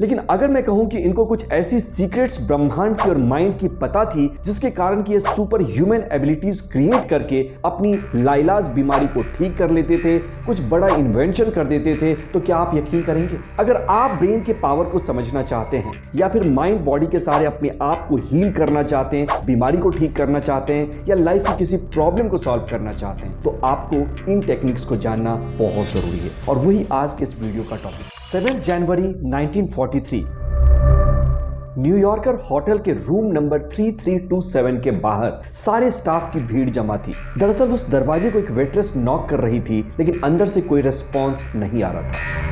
लेकिन अगर मैं कहूं कि इनको कुछ ऐसी सीक्रेट्स ब्रह्मांड की और माइंड की पता थी जिसके कारण कि ये सुपर ह्यूमन एबिलिटीज क्रिएट करके अपनी लाइलाज बीमारी को ठीक कर लेते थे, कुछ बड़ा इन्वेंशन कर देते थे, तो क्या आप यकीन करेंगे? अगर आप ब्रेन के पावर को समझना चाहते हैं या फिर माइंड बॉडी के सारे अपने आप को हील करना चाहते हैं, बीमारी को ठीक करना चाहते हैं या लाइफ की किसी प्रॉब्लम को सॉल्व करना चाहते हैं, तो आपको इन टेक्निक्स को जानना बहुत जरूरी है। और वही आज के इस वीडियो का टॉपिक। 7 जनवरी 1943 न्यूयॉर्कर होटल के रूम नंबर 3327 के बाहर सारे स्टाफ की भीड़ जमा थी। दरअसल उस दरवाजे को एक वेट्रेस नॉक कर रही थी, लेकिन अंदर से कोई रिस्पॉन्स नहीं आ रहा था।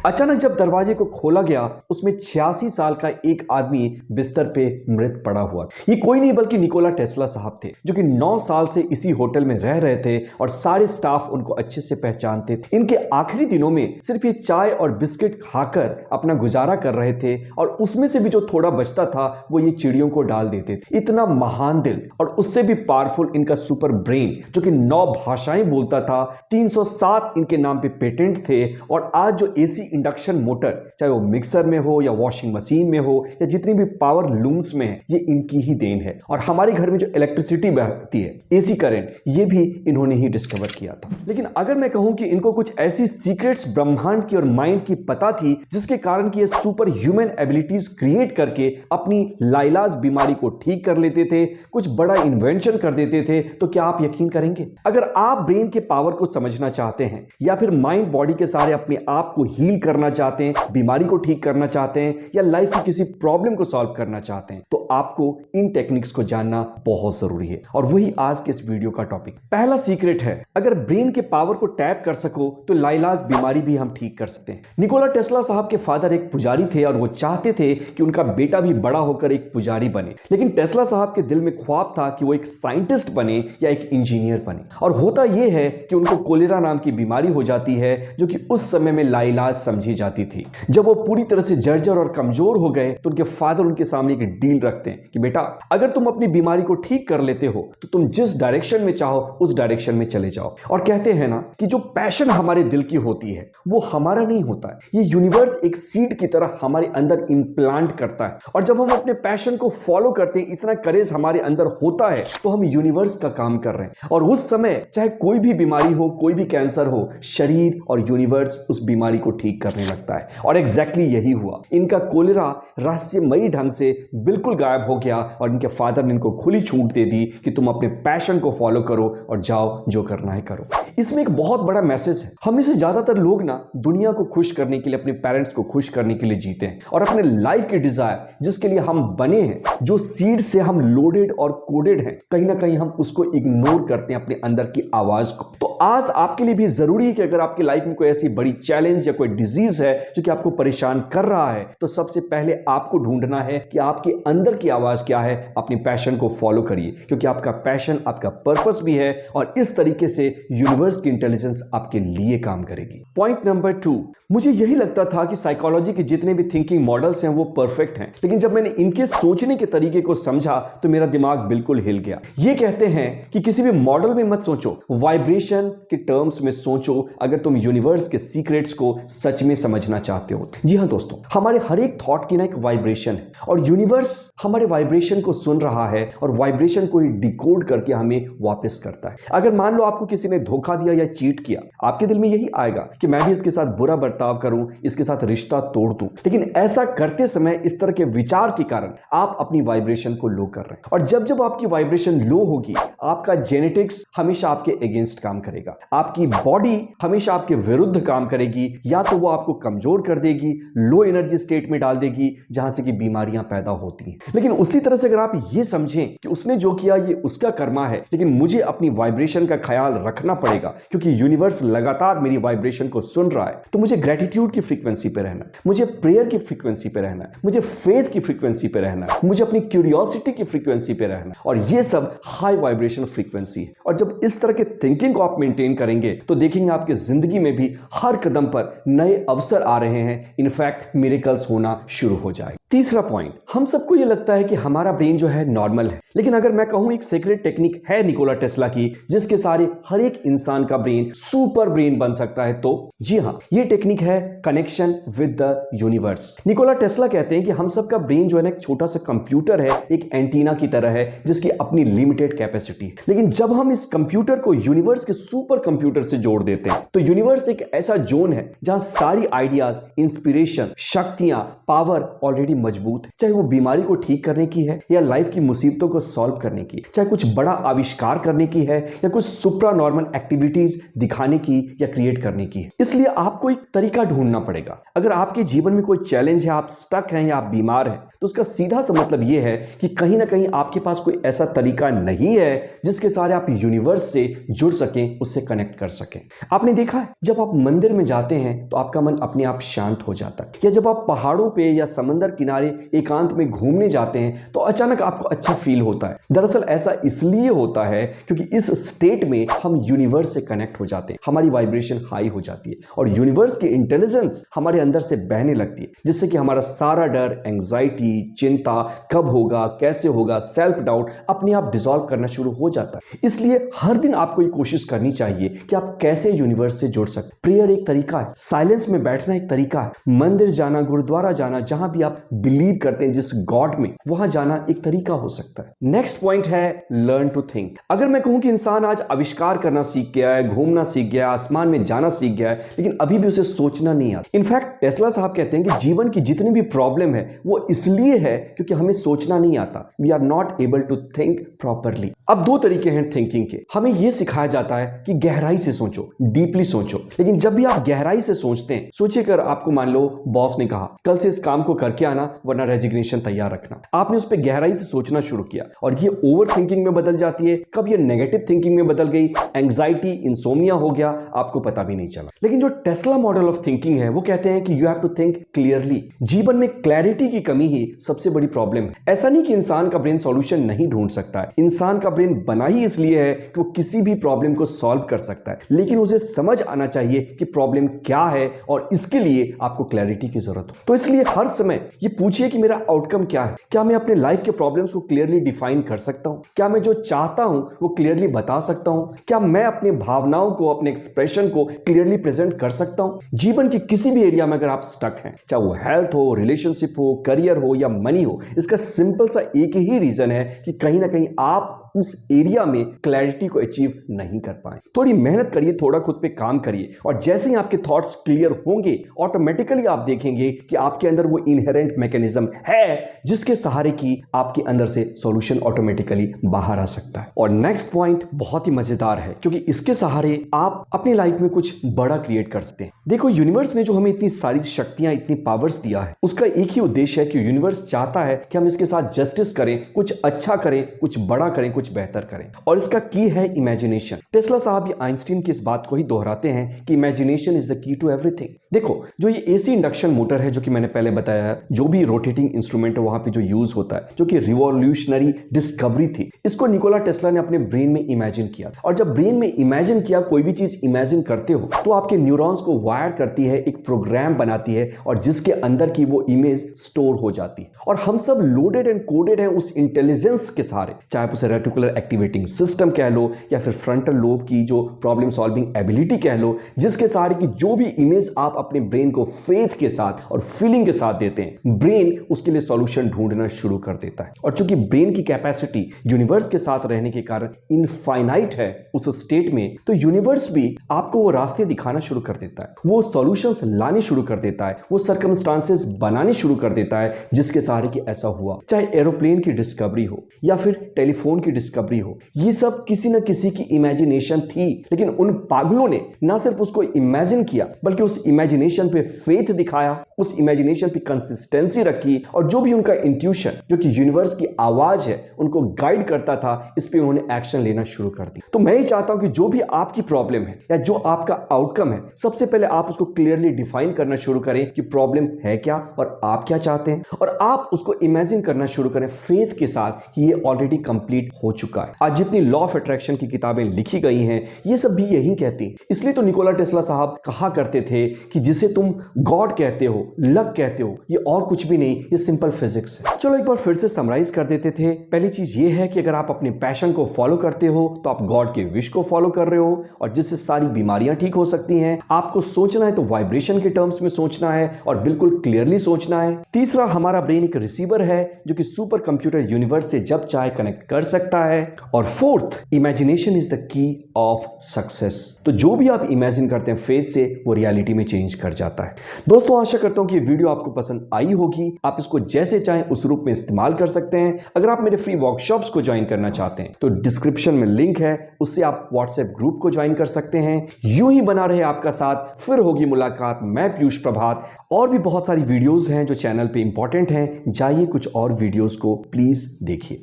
अचानक जब दरवाजे को खोला गया, उसमें 86 साल का एक आदमी बिस्तर पे मृत पड़ा हुआ। ये कोई नहीं बल्कि निकोला टेस्ला साहब थे, जो कि 9 साल से इसी होटल में रह रहे थे और सारे स्टाफ उनको अच्छे से पहचानते थे। इनके आखिरी दिनों में सिर्फ ये चाय और बिस्किट खाकर अपना गुजारा कर रहे थे और उसमें से भी जो थोड़ा बचता था वो ये चिड़ियों को डाल देते थे। इतना महान दिल और उससे भी पावरफुल इनका सुपर ब्रेन, जो कि 9 भाषाएं बोलता था, 307 इनके नाम पे पेटेंट थे। और आज जो एसी इंडक्शन मोटर, चाहे वो मिक्सर में हो या वॉशिंग मशीन में हो या जितनी भी पावर लूम्स में है, ये इनकी ही देन है। और हमारे घर में जो इलेक्ट्रिसिटी बहती है, एसी करंट, ये भी इन्होंने ही डिस्कवर किया था। लेकिन अगर मैं कहूं कि इनको कुछ ऐसी सीक्रेट्स ब्रह्मांड की और माइंड की पता थी जिसके कारण कि ये सुपर ह्यूमन एबिलिटीज क्रिएट करके अपनी लाइलाज बीमारी को ठीक कर लेते थे, कुछ बड़ा इन्वेंशन कर देते थे, तो क्या आप यकीन करेंगे? अगर आप ब्रेन के पावर को समझना चाहते हैं या फिर माइंड बॉडी के सारे अपने आप को हील करना चाहते हैं, बीमारी को ठीक करना चाहते हैं या लाइफ की किसी प्रॉब्लम को सॉल्व करना चाहते हैं, तो आपको इन टेक्निक्स को जानना बहुत जरूरी है। और वही आज के इस वीडियो का टॉपिक। पहला सीक्रेट है, अगर ब्रेन के पावर को टैप कर सको तो लाइलाज बीमारी भी हम ठीक कर सकते हैं। निकोला टेस्ला साहब के फादर एक पुजारी थे और वो चाहते थे कि उनका बेटा भी बड़ा होकर एक पुजारी बने, लेकिन टेस्ला साहब के दिल में ख्वाब था कि वो एक साइंटिस्ट बने या एक इंजीनियर बने। और होता यह है कि उनको कोलेरा नाम की बीमारी हो जाती है, जो कि उस समय में लाइलाज समझी जाती थी। जब वो पूरी तरह से जर्जर और कमजोर हो गए तो उनके फादर उनके सामने एक डील रखते हैं कि बेटा, अगर तुम अपनी बीमारी को ठीक कर लेते हो तो तुम जिस डायरेक्शन में चाहो उस डायरेक्शन में चले जाओ। और कहते हैं ना कि जो पैशन हमारे दिल की होती है वो हमारा नहीं होता है, ये यूनिवर्स एक सीड की तरह हमारे अंदर इंप्लांट करता है। और जब हम अपने पैशन को फॉलो करते हैं, इतना करेज हमारे अंदर होता है, तो हम यूनिवर्स का काम कर रहे हैं। और उस समय चाहे कोई भी बीमारी हो, कोई भी कैंसर हो, शरीर और यूनिवर्स उस बीमारी को ठीक करने लगता है। और एग्जैक्टली यही हुआ। इनका कोलेरा रहस्यमयी ढंग से बिल्कुल गायब हो गया और इनके फादर ने इनको खुली छूट दे दी कि तुम अपने पैशन को फॉलो करो और जाओ, जो करना है करो। इसमें एक बहुत बड़ा मैसेज है। हम में से ज्यादातर लोग ना दुनिया को खुश करने के लिए, अपने पेरेंट्स को खुश करने के लिए जीते हैं और अपने लाइफ के डिजायर, जिसके लिए हम बने हैं, जो सीड से हम लोडेड और कोडेड हैं, कहीं ना कहीं हम उसको इग्नोर करते हैं, अपने अंदर की आवाज को। तो आज आपके लिए भी जरूरी है कि अगर आपकी लाइफ में कोई ऐसी बड़ी चैलेंज या कोई डिजीज है जो कि आपको परेशान कर रहा है, तो सबसे पहले आपको ढूंढना है कि आपके अंदर की आवाज क्या है। अपने पैशन को फॉलो करिए, क्योंकि आपका पैशन आपका पर्पस भी है और इस तरीके से यूनिवर्स की इंटेलिजेंस आपके लिए काम करेगी। पॉइंट नंबर 2, मुझे यही लगता था कि साइकोलॉजी के जितने भी थिंकिंग मॉडल्स हैं वो परफेक्ट हैं, लेकिन जब मैंने इनके सोचने के तरीके को समझा तो मेरा दिमाग बिल्कुल हिल गया। ये कहते हैं कि किसी भी मॉडल में मत सोचो, वाइब्रेशन के टर्म्स में सोचो, अगर तुम यूनिवर्स के सीक्रेट्स को सच में समझना चाहते हो। जी हाँ दोस्तों, हमारे हर एक थॉट की ना एक वाइब्रेशन है और यूनिवर्स हमारे वाइब्रेशन को सुन रहा है और वाइब्रेशन को ही डिकोड करके हमें वापस करता है। अगर मान लो आपको किसी ने धोखा दिया या चीट किया, आपके दिल में यही आएगा कि मैं भी इसके साथ बुरा बर्ताव करूं, इसके साथ रिश्ता तोड़ दूं। लेकिन ऐसा करते समय इस तरह के विचार के कारण आप अपनी वाइब्रेशन को लो कर रहे हैं। और जब जब आपकी वाइब्रेशन लो होगी, आपका जेनेटिक्स हमेशा आपके अगेंस्ट काम करेगा, आपकी बॉडी हमेशा आपके विरुद्ध काम करेगी। या तो वो आपको कमजोर कर देगी, लो एनर्जी स्टेट में डाल देगी, जहां से कि बीमारियां पैदा होती हैं। लेकिन उसी तरह से अगर आप ये समझें कि उसने जो किया ये उसका कर्मा है, लेकिन मुझे अपनी वाइब्रेशन का ख्याल रखना पड़ेगा क्योंकि यूनिवर्स लगातार मेरी वाइब्रेशन को सुन रहा है, तो मुझे ग्रेटिट्यूड की फ्रीक्वेंसी पे रहना है, मुझे प्रेयर की फ्रीक्वेंसी पे रहना है, मुझे फेथ की फ्रीक्वेंसी पे रहना है, मुझे अपनी क्यूरियोसिटी की फ्रीक्वेंसी पे रहना है। और ये सब हाई वाइब्रेशन फ्रीक्वेंसी है। और जब इस तरह के थिंकिंग को आप मेंटेन करेंगे तो देखेंगे आपके जिंदगी में भी हर कदम पर नए अवसर आ रहे हैं। इनफैक्ट मिरेकल्स होना शुरू हो जाएगा। तीसरा पॉइंट, हम सबको ये लगता है कि हमारा ब्रेन जो है नॉर्मल है, लेकिन अगर मैं कहूं एक सीक्रेट टेक्निक है निकोला टेस्ला की जिसके सारे हर एक इंसान का ब्रेन सुपर ब्रेन बन सकता है, तो जी हां, ये टेक्निक है connection with the universe. Nikola Tesla कहते हैं कि हम सबका ब्रेन जो है ना एक छोटा सा कंप्यूटर है, एक एंटीना की तरह है जिसकी अपनी लिमिटेड कैपेसिटी है, लेकिन जब हम इस कंप्यूटर को यूनिवर्स के सुपर कंप्यूटर से जोड़ देते हैं तो यूनिवर्स एक ऐसा जोन है जहां सारी आइडियाज, इंस्पिरेशन, शक्तियां, पावर ऑलरेडी मजबूत है। चाहे वो बीमारी को ठीक करने की है या लाइफ की मुसीबतों को सॉल्व करने की, चाहे कुछ बड़ा आविष्कार करने की है या कुछ सुप्रा नॉर्मल एक्टिविटीज दिखाने की या क्रिएट करने की है। इसलिए आपको एक तरीका ढूंढना पड़ेगा। अगर आपके जीवन में कोई चैलेंज है, आप स्टक हैं या आप बीमार हैं, तो उसका सीधा सा मतलब यह है कि कहीं ना कहीं आपके पास कोई ऐसा तरीका नहीं है जिसके सारे आप यूनिवर्स से जुड़ सकें, उससे कनेक्ट कर सकें। आपने देखा है जब आप मंदिर में जाते हैं तो आपका मन अपने आप शांत हो जाता है, या जब आप पहाड़ों पे या समंदर किनारे एकांत में घूमने जाते हैं तो अचानक आपको अच्छा फील होता है। दरअसल ऐसा इसलिए होता है क्योंकि इस स्टेट में हम यूनिवर्स से कनेक्ट हो जाते हैं, हमारी वाइब्रेशन हाई हो जाती है और यूनिवर्स की इंटेलिजेंस हमारे अंदर से बहने लगती है, जिससे कि हमारा सारा डर, एंग्जाइटी, चिंता, कब होगा, कैसे होगा, सेल्फ डाउट अपने आप डिसॉल्व करना शुरू हो जाता है। इसलिए हर दिन आपको ये कोशिश करनी चाहिए कि आप कैसे यूनिवर्स से जुड़ सकते। प्रेयर एक तरीका है, साइलेंस में बैठना एक तरीका है, मंदिर जाना, गुरुद्वारा जाना, जहां भी आप बिलीव करते हैं जिस गॉड में, वहां जाना एक तरीका हो सकता है। नेक्स्ट पॉइंट है लर्न टू थिंक। अगर मैं कहूं कि इंसान आज आविष्कार करना सीख गया है, घूमना सीख गया है, आसमान में जाना सीख गया है, लेकिन अभी भी उसे सोचना नहीं आता। इनफैक्ट टेस्ला साहब कहते हैं कि जीवन की जितनी भी प्रॉब्लम है वो इसलिए है क्योंकि हमें सोचना नहीं आता। We are not able to think properly. अब दो तरीके हैं थिंकिंग के। हमें यह सिखाया जाता है कि गहराई से सोचो, डीपली सोचो, लेकिन जब भी आप गहराई से सोचते हैं, सोचिए कर आपको मान लो बॉस ने कहा कल से इस काम को करके आना वरना रेजिग्नेशन तैयार रखना। आपने उस पर गहराई से सोचना शुरू किया और ये ओवर थिंकिंग में बदल जाती है, कब ये नेगेटिव थिंकिंग में बदल गई, एंग्जाइटी, इंसोमिया हो गया, आपको पता भी नहीं चला। लेकिन जो टेस्ला मॉडल ऑफ थिंकिंग है वो कहते हैं कि you have to think clearly. जीवन में क्लैरिटी की कमी ही सबसे बड़ी प्रॉब्लम है। ऐसा नहीं कि इंसान का ब्रेन सॉल्यूशन नहीं ढूंढ सकता है, इंसान का ब्रेन बना ही इसलिए है कि वो किसी भी प्रॉब्लम को सॉल्व कर सकता है, लेकिन उसे समझ आना चाहिए कि प्रॉब्लम क्या है और इसके लिए आपको क्लैरिटी की जरूरत हो। तो इसलिए हर समय ये पूछिए कि मेरा आउटकम क्या है, क्या मैं अपने लाइफ के प्रॉब्लम्स को क्लियरली डिफाइन कर सकता हूं, क्या मैं जो चाहता हूं वो क्लियरली बता सकता हूं, क्या मैं अपने भावनाओं को, अपने एक्सप्रेशन को क्लियरली प्रेजेंट कर सकता हूं। जीवन की किसी भी एरिया में अगर आप स्टक हैं, चाहे वो हेल्थ हो, रिलेशनशिप हो, करियर हो या मनी हो, इसका सिंपल सा एक ही रीजन है कि कहीं ना कहीं आप उस एरिया में क्लैरिटी को अचीव नहीं कर पाए। थोड़ी मेहनत करिए, थोड़ा खुद पे काम करिए और जैसे ही आपके थॉट्स क्लियर होंगे ऑटोमेटिकली आप देखेंगे कि आपके अंदर वो इनहेरेंट मैकेनिज्म है जिसके सहारे की आपके अंदर से सॉल्यूशन ऑटोमेटिकली बाहर आ सकता है। और नेक्स्ट पॉइंट बहुत ही मजेदार है क्योंकि इसके सहारे आप अपनी लाइफ में कुछ बड़ा क्रिएट कर सकते हैं। देखो, यूनिवर्स ने जो हमें इतनी सारी शक्तियां, इतनी पावर्स दिया है, उसका एक ही उद्देश्य है कि यूनिवर्स चाहता है कि हम इसके साथ जस्टिस करें, कुछ अच्छा करें, कुछ बड़ा करें, कुछ बेहतर करें। और इसका की है इमेजिनेशन। टेस्ला साहब आइंस्टीन की इस बात को ही दोहराते हैं कि imagination is the key to everything. देखो, जो ये एसी इंडक्शन मोटर है जो कि मैंने पहले बताया, जो भी रोटेटिंग इंस्ट्रूमेंट है वहां पे जो यूज होता है, जो कि रिवॉल्यूशनरी डिस्कवरी थी, इसको निकोला टेस्ला ने अपने ब्रेन में इमेजिन किया। और जब ब्रेन में इमेजिन किया, कोई भी चीज इमेजिन करते हो तो आपके न्यूरॉन्स को वायर करती है, एक प्रोग्राम बनाती है और जिसके अंदर की वो इमेज स्टोर हो जाती है। और हम सब लोडेड एंड कोडेड हैं उस इंटेलिजेंस के सहारे, चाहे आप उसे रेटिकुलर एक्टिवेटिंग सिस्टम कह लो या फिर फ्रंटल लोब की जो प्रॉब्लम सॉल्विंग एबिलिटी कह लो, जिसके सहारे की जो भी इमेज आप अपने ब्रेन को फेथ के साथ और फीलिंग के साथ देते हैं, ब्रेन उसके लिए सॉल्यूशन ढूंढना शुरू कर देता है। और चूंकि ब्रेन की कैपेसिटी यूनिवर्स के साथ रहने के कारण इनफाइनाइट है उस स्टेट में, तो यूनिवर्स भी आपको वो रास्ते दिखाना शुरू कर देता है, वो सॉल्यूशंस लाने शुरू कर देता है, वो सर्कमस्टांसेस बनाने शुरू कर देता है जिसके सहारे की ऐसा हुआ। चाहे एरोप्लेन की डिस्कवरी हो या फिर टेलीफोन की डिस्कवरी हो, ये सब किसी न किसी की इमेजिनेशन थी। लेकिन उन पागलों ने ना सिर्फ उसको इमेजिन किया बल्कि उस इमेजिनेशन पे फेथ दिखाया, उस इमेजिनेशन पे कंसिस्टेंसी रखी और जो भी उनका इंट्यूशन, जो कि यूनिवर्स की आवाज है, उनको गाइड करता था, इस पे उन्होंने एक्शन लेना शुरू कर दिया। तो मैं ही चाहता हूं कि जो भी आपकी प्रॉब्लम है या जो आपका आउटकम है, सबसे पहले आप उसको क्लियरली डिफाइन करना शुरू करें कि प्रॉब्लम है क्या और आप क्या चाहते हैं, और आप उसको इमेजिन करना शुरू करें फेथ के साथ कि ये ऑलरेडी कंप्लीट हो हो चुका है। आज जितनी लॉ ऑफ अट्रैक्शन की किताबें लिखी गई हैं ये सब भी यही कहती हैं। इसलिए तो निकोला टेस्ला साहब कहा करते थे कि जिसे तुम गॉड कहते हो, लक कहते हो, ये और कुछ भी नहीं, ये सिंपल फिजिक्स है। चलो एक बार फिर से समराइज कर देते थे। पहली चीज ये है कि अगर आप अपने पैशन को फॉलो करते हो तो आप गॉड के विश को फॉलो कर रहे हो और जिससे सारी बीमारियां ठीक हो सकती हैं। आपको सोचना है तो वाइब्रेशन के टर्म्स में सोचना है और बिल्कुल क्लियरली सोचना है। तीसरा, हमारा ब्रेन एक रिसीवर है जो कि सुपर कंप्यूटर यूनिवर्स से जब चाहे कनेक्ट कर सकता है। और फोर्थ, इमेजिनेशन इज द की ऑफ सक्सेस। तो जो भी आप इमेजिन करते हैं फेथ से, वो रियलिटी में चेंज कर जाता है। दोस्तों आशा करता हूं कि ये वीडियो आपको पसंद आई होगी। आप इसको जैसे चाहें उस रूप में इस्तेमाल कर सकते हैं। अगर आप मेरे फ्री वर्कशॉप्स को ज्वाइन करना चाहते हैं तो डिस्क्रिप्शन में लिंक है, उससे आप व्हाट्सएप ग्रुप को ज्वाइन कर सकते हैं। यूं ही बना रहे आपका साथ, फिर होगी मुलाकात। मैं पीयूष प्रभात। और भी बहुत सारी वीडियोस हैं जो चैनल पे इंपॉर्टेंट हैं, जाइए कुछ और वीडियोस को प्लीज देखिए।